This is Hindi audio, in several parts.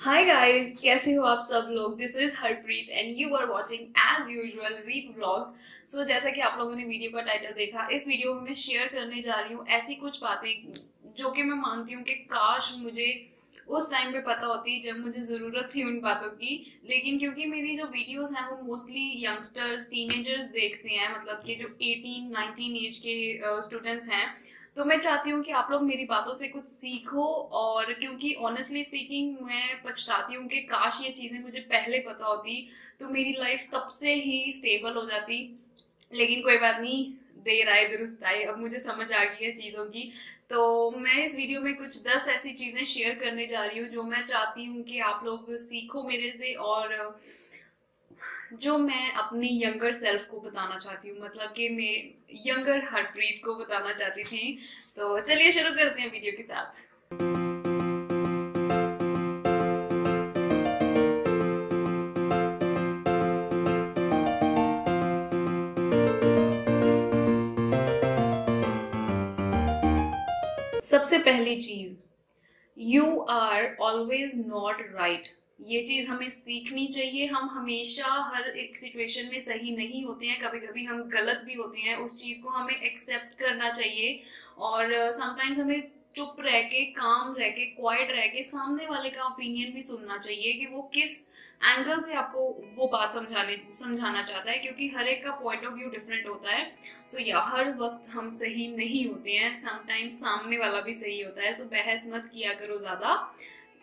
हाय गाइस, कैसे हो आप सब लोग। This is Harpreet and you are watching as usual Reet vlogs. So जैसा कि आप लोगों ने वीडियो का टाइटल देखा, इस वीडियो में मैं शेयर करने जा रही हूँ ऐसी कुछ बातें जो कि मैं मानती हूँ कि काश मुझे उस टाइम पे पता होती जब मुझे ज़रूरत थी उन बातों की। लेकिन क्योंकि मेरी जो वीडियोस हैं वो मोस्टली यंगस्टर्स टीनेजर्स देखते हैं, मतलब कि जो 18-19 एज के स्टूडेंट्स हैं, तो मैं चाहती हूँ कि आप लोग मेरी बातों से कुछ सीखो। और क्योंकि ऑनेस्टली स्पीकिंग मैं पछताती हूँ कि काश ये चीज़ें मुझे पहले पता होती तो मेरी लाइफ तब से ही स्टेबल हो जाती। लेकिन कोई बात नहीं, देर आए दुरुस्त आए, अब मुझे समझ आ गई है चीज़ों की। तो मैं इस वीडियो में कुछ 10 ऐसी चीज़ें शेयर करने जा रही हूँ जो मैं चाहती हूँ कि आप लोग सीखो मेरे से, और जो मैं अपनी यंगर सेल्फ को बताना चाहती हूँ, मतलब कि मैं यंगर हरप्रीत को बताना चाहती थी। तो चलिए शुरू करते हैं वीडियो के साथ। सबसे पहली चीज, you are always not right. ये चीज हमें सीखनी चाहिए। हम हमेशा हर एक सिचुएशन में सही नहीं होते हैं, कभी कभी हम गलत भी होते हैं। उस चीज को हमें एक्सेप्ट करना चाहिए। और समटाइम्स हमें चुप रह के, काम रह के, क्वाइट रह के सामने वाले का ओपिनियन भी सुनना चाहिए कि वो किस एंगल से आपको वो बात समझाना चाहता है, क्योंकि हर एक का पॉइंट ऑफ व्यू डिफरेंट होता है। सो या हर वक्त हम सही नहीं होते हैं, समटाइम्स सामने वाला भी सही होता है। सो बहस मत किया करो ज्यादा,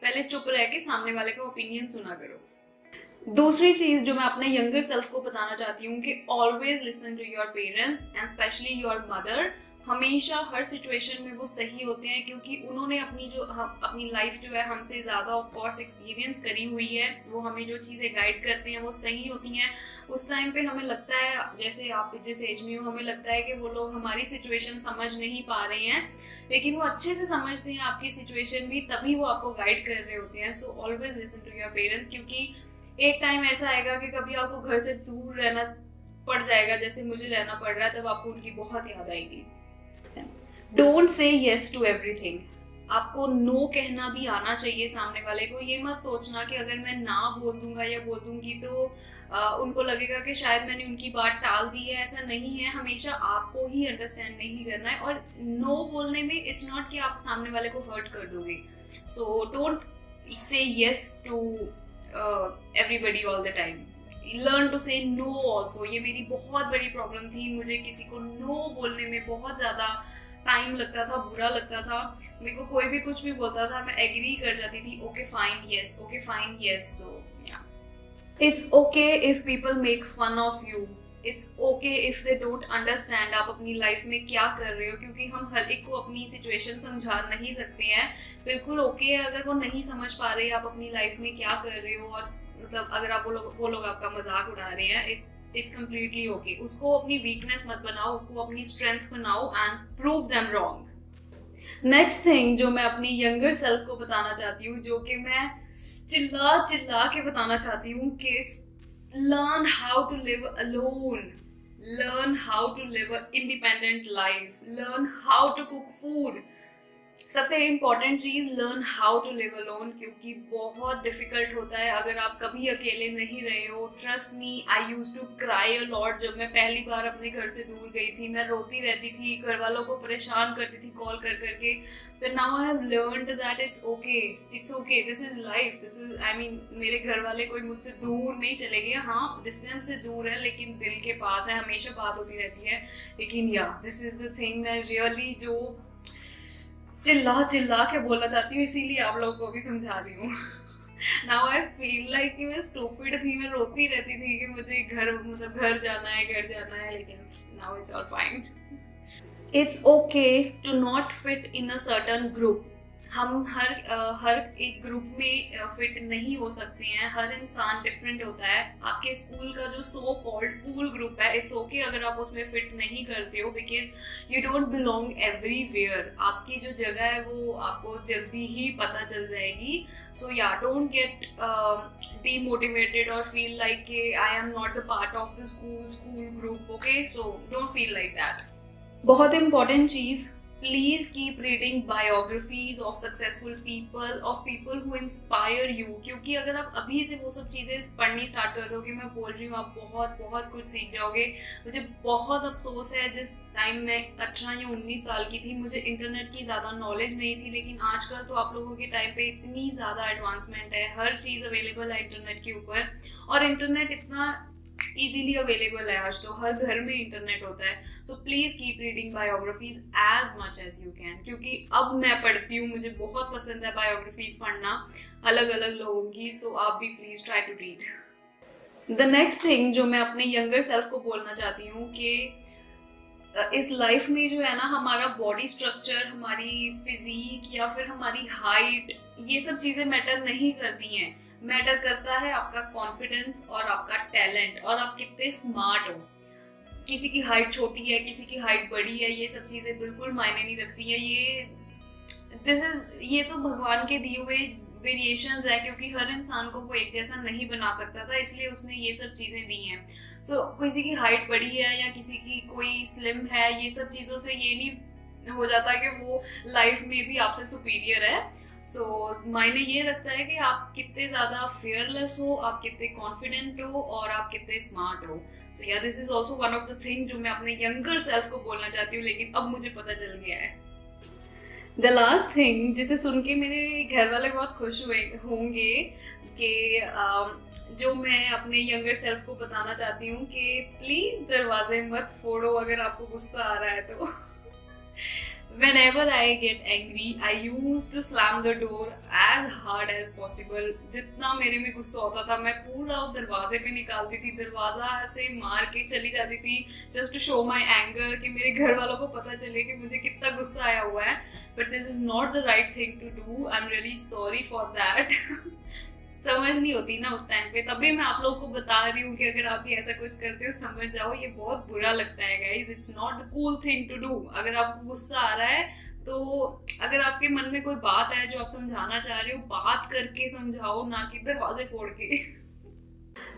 पहले चुप रह के सामने वाले का ओपिनियन सुना करो। दूसरी चीज जो मैं अपने यंगर सेल्फ को बताना चाहती हूँ कि always listen to your parents and specially your mother. हमेशा हर सिचुएशन में वो सही होते हैं, क्योंकि उन्होंने अपनी लाइफ जो है हमसे ज्यादा ऑफ कोर्स एक्सपीरियंस करी हुई है। वो हमें जो चीजें गाइड करते हैं वो सही होती हैं। उस टाइम पे हमें लगता है, जैसे आप जिस एज में हो, हमें लगता है कि वो लोग हमारी सिचुएशन समझ नहीं पा रहे हैं, लेकिन वो अच्छे से समझते हैं आपकी सिचुएशन भी, तभी वो आपको गाइड कर रहे होते हैं। So always listen to your parents, क्योंकि एक टाइम ऐसा आएगा कि कभी आपको घर से दूर रहना पड़ जाएगा, जैसे मुझे रहना पड़ रहा है, तब आपको उनकी बहुत याद आएगी। Don't say yes to everything. आपको नो कहना भी आना चाहिए सामने वाले को। ये मत सोचना कि अगर मैं ना बोल दूंगा या बोल दूंगी तो उनको लगेगा कि शायद मैंने उनकी बात टाल दी है। ऐसा नहीं है, हमेशा आपको ही अंडरस्टैंड नहीं करना है। और नो बोलने में इट्स नॉट कि आप सामने वाले को हर्ट कर दोगे। So don't say yes to everybody all the time. Learn to say no also. ये मेरी बहुत बड़ी प्रॉब्लम थी। मुझे किसी को नो बोलने में बहुत ज़्यादा टाइम लगता था, बुरा लगता था। मेरे को कोई भी कुछ भी बोलता था, मैं एग्री कर जाती थी, okay fine yes, okay fine yes. So yeah it's okay if people make fun of you. It's okay if they don't understand आप अपनी लाइफ में क्या कर रहे हो, क्योंकि हम हर एक को अपनी सिचुएशन समझा नहीं सकते हैं। बिल्कुल ओके है अगर वो नहीं समझ पा रहे आप अपनी लाइफ में क्या कर रहे हो, और मतलब अगर आप वो लोग आपका मजाक उड़ा रहे हैं, इट्स कम्प्लीटली ओके। उसको अपनी वीकनेस मत बनाओ, उसको अपनी स्ट्रेंथ बनाओ and prove them wrong. Next thing जो मैं अपनी यंगर सेल्फ को बताना चाहती हूँ, जो कि मैं चिल्ला चिल्ला के बताना चाहती हूँ, कि learn how to live alone, learn how to live a independent life, learn how to cook food. सबसे इम्पॉर्टेंट चीज, learn how to live alone, क्योंकि बहुत डिफिकल्ट होता है अगर आप कभी अकेले नहीं रहे हो। Trust me, I used to cry a lot. जब मैं पहली बार अपने घर से दूर गई थी, मैं रोती रहती थी, घर वालों को परेशान करती थी कॉल कर करके। फिर now I have learned that it's okay, this is life, this is, I mean, मेरे घर वाले कोई मुझसे दूर नहीं चले गए। हाँ, डिस्टेंस से दूर है, लेकिन दिल के पास है, हमेशा बात होती रहती है। लेकिन या दिस इज द थिंग मैं रियली जो चिल्ला चिल्ला के बोलना चाहती हूँ, इसीलिए आप लोगों को भी समझा रही हूँ। नाउ आई फील लाइक कि मैं स्टूपिड थी, मैं रोती रहती थी कि मुझे घर जाना है, लेकिन now it's all fine. It's okay to not fit in a certain group. हम हर एक ग्रुप में फिट नहीं हो सकते हैं। हर इंसान डिफरेंट होता है। आपके स्कूल का जो सो कॉल्ड कूल ग्रुप है, इट्स ओके अगर आप उसमें फिट नहीं करते हो, because you don't belong everywhere. आपकी जो जगह है वो आपको जल्दी ही पता चल जाएगी। सो या डोंट गेट डीमोटिवेटेड और फील लाइक कि I am not the part of the school group. Okay, so don't feel like that. बहुत इंपॉर्टेंट चीज, please keep reading biographies of successful people, of people who inspire you, क्योंकि अगर आप अभी से वो सब चीज़ें पढ़नी स्टार्ट कर दोगे, मैं बोल रही हूँ आप बहुत बहुत कुछ सीख जाओगे। मुझे बहुत अफसोस है, जिस टाइम मैं 18 या 19 साल की थी मुझे इंटरनेट की ज़्यादा नॉलेज नहीं थी, लेकिन आजकल तो आप लोगों के टाइम पे इतनी ज़्यादा एडवांसमेंट है, हर चीज़ अवेलेबल है इंटरनेट के ऊपर, और इंटरनेट इतना इजीली अवेलेबल है, आज तो हर घर में इंटरनेट होता है। So please keep reading biographies as much as you can, क्योंकि अब मैं पढ़ती हूँ, मुझे बहुत पसंद है बायोग्राफीज पढ़ना अलग अलग लोगों की। सो आप भी please try to read. The next thing जो मैं अपने यंगर सेल्फ को बोलना चाहती हूँ कि इस लाइफ में जो है ना, हमारा बॉडी स्ट्रक्चर, हमारी फिजिक या फिर हमारी हाइट, ये सब चीज़ें मैटर नहीं करती हैं। मैटर करता है आपका कॉन्फिडेंस और आपका टैलेंट, और आप कितने स्मार्ट हो। किसी की हाइट छोटी है, किसी की हाइट बड़ी है, ये सब चीज़ें बिल्कुल मायने नहीं रखती हैं। ये तो भगवान के दिए हुए वेरिएशंस है, क्योंकि हर इंसान को वो एक जैसा नहीं बना सकता था, इसलिए उसने ये सब चीज़ें दी हैं। सो किसी की हाइट बड़ी है या किसी की कोई स्लिम है, ये सब चीज़ों से ये नहीं हो जाता कि वो लाइफ में भी आपसे सुपीरियर है। सो मायने ये रखता है कि आप कितने ज़्यादा फियरलेस हो, आप कितने कॉन्फिडेंट हो, और आप कितने स्मार्ट हो। सो या this is also one of the thing जो मैं अपने यंगर सेल्फ को बोलना चाहती हूँ, लेकिन अब मुझे पता चल गया है। द लास्ट थिंग जिसे सुन के मेरे घर वाले बहुत खुश हुए होंगे कि जो मैं अपने यंगर सेल्फ को बताना चाहती हूँ कि प्लीज़ दरवाजे मत फोड़ो अगर आपको गुस्सा आ रहा है तो। Whenever I get angry, I used to slam the door as hard as possible. जितना मेरे में गुस्सा होता था मैं पूरा दरवाजे पे निकालती थी, दरवाजा ऐसे मार के चली जाती थी, just to show my anger, कि मेरे घर वालों को पता चले कि मुझे कितना गुस्सा आया हुआ है। But this is not the right thing to do. I'm really sorry for that. समझ नहीं होती ना उस टाइम पे, तभी मैं आप लोगों को बता रही हूँ कि अगर आप भी ऐसा कुछ करते हो समझ जाओ, ये बहुत बुरा लगता है guys. It's not the cool thing to do. अगर आपको गुस्सा आ रहा है तो अगर आपके मन में कोई बात है जो आप समझाना चाह रहे हो, बात करके समझाओ, ना कि दरवाजे फोड़ के।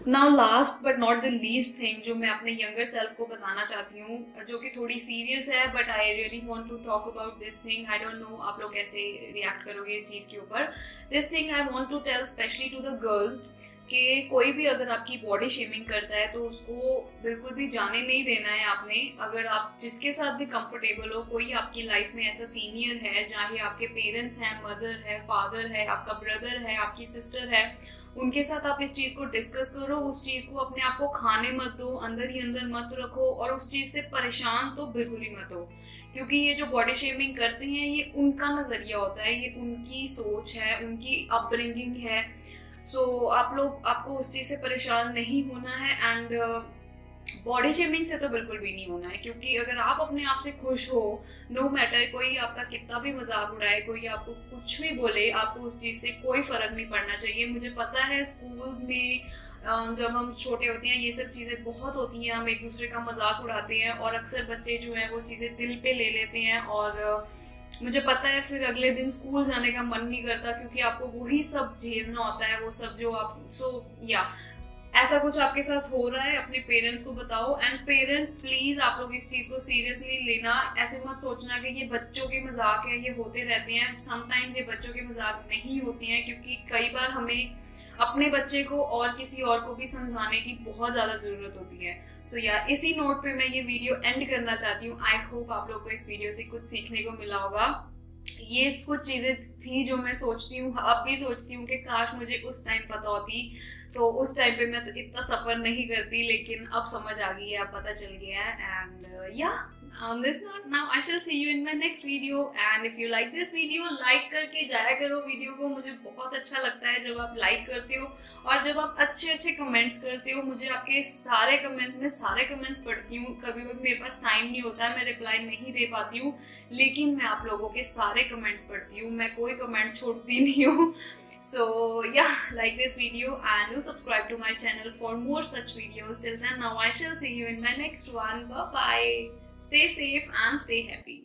Now last but not the least thing जो मैं अपने यंगर सेल्फ को बताना चाहती हूँ, जो कि थोड़ी सीरियस है, but I really want to talk about this thing. I don't know आप लोग कैसे रिएक्ट करोगे इस चीज़ के ऊपर। This thing I want to tell specially to the girls कि कोई भी अगर आपकी बॉडी शेमिंग करता है तो उसको बिल्कुल भी जाने नहीं देना है आपने। अगर आप जिसके साथ भी कंफर्टेबल हो, कोई आपकी लाइफ में ऐसा सीनियर है, चाहे आपके पेरेंट्स हैं, मदर है, फादर है, आपका ब्रदर है, आपकी सिस्टर है, उनके साथ आप इस चीज़ को डिस्कस करो। उस चीज़ को अपने आप को खाने मत दो, अंदर ही अंदर मत रखो, और उस चीज़ से परेशान तो बिल्कुल ही मत हो, क्योंकि ये जो बॉडी शेमिंग करते हैं ये उनका नज़रिया होता है, ये उनकी सोच है, उनकी अपब्रिंगिंग है। सो आपको उस चीज़ से परेशान नहीं होना है, एंड बॉडी शेमिंग से तो बिल्कुल भी नहीं होना है, क्योंकि अगर आप अपने आप से खुश हो, नो मैटर कोई आपका कितना भी मजाक उड़ाए, कोई आपको कुछ भी बोले, आपको उस चीज़ से कोई फ़र्क नहीं पड़ना चाहिए। मुझे पता है स्कूल्स में जब हम छोटे होते हैं ये सब चीज़ें बहुत होती हैं, हम एक दूसरे का मजाक उड़ाते हैं, और अक्सर बच्चे जो हैं वो चीज़ें दिल पे ले लेते हैं, और मुझे पता है फिर अगले दिन स्कूल जाने का मन नहीं करता, क्योंकि आपको वही सब झेलना होता है, वो सब जो आप ऐसा कुछ आपके साथ हो रहा है, अपने पेरेंट्स को बताओ। एंड पेरेंट्स प्लीज आप लोग इस चीज को सीरियसली लेना, ऐसे मत सोचना कि ये बच्चों के मजाक है, ये होते रहते हैं। समटाइम्स ये बच्चों के मजाक नहीं होते हैं, क्योंकि कई बार हमें अपने बच्चे को और किसी और को भी समझाने की बहुत ज़्यादा ज़रूरत होती है। सो इसी नोट पे मैं ये वीडियो एंड करना चाहती हूँ। आई होप आप लोग को इस वीडियो से कुछ सीखने को मिला होगा। ये कुछ चीज़ें थी जो मैं सोचती हूँ, अब भी सोचती हूँ कि काश मुझे उस टाइम पता होती, तो उस टाइम पे मैं तो इतना सफ़र नहीं करती, लेकिन अब समझ आ गई है, अब पता चल गया है। And on this note, now I shall see you in my next video, and if you like this video, like करके जाया करो वीडियो को। मुझे बहुत अच्छा लगता है जब आप लाइक करते हो, और जब आप अच्छे कमेंट्स करते हो। मुझे आपके सारे कमेंट्स पढ़ती हूँ। कभी मेरे पास टाइम नहीं होता है, मैं रिप्लाई नहीं दे पाती हूँ, लेकिन मैं आप लोगों के सारे कमेंट्स पढ़ती हूँ, मैं कोई कमेंट छोड़ती नहीं हूँ। So yeah, like this video and do subscribe to my channel for more such videos. Till then, now I shall see you in my next one. Bye bye. Stay safe and stay happy.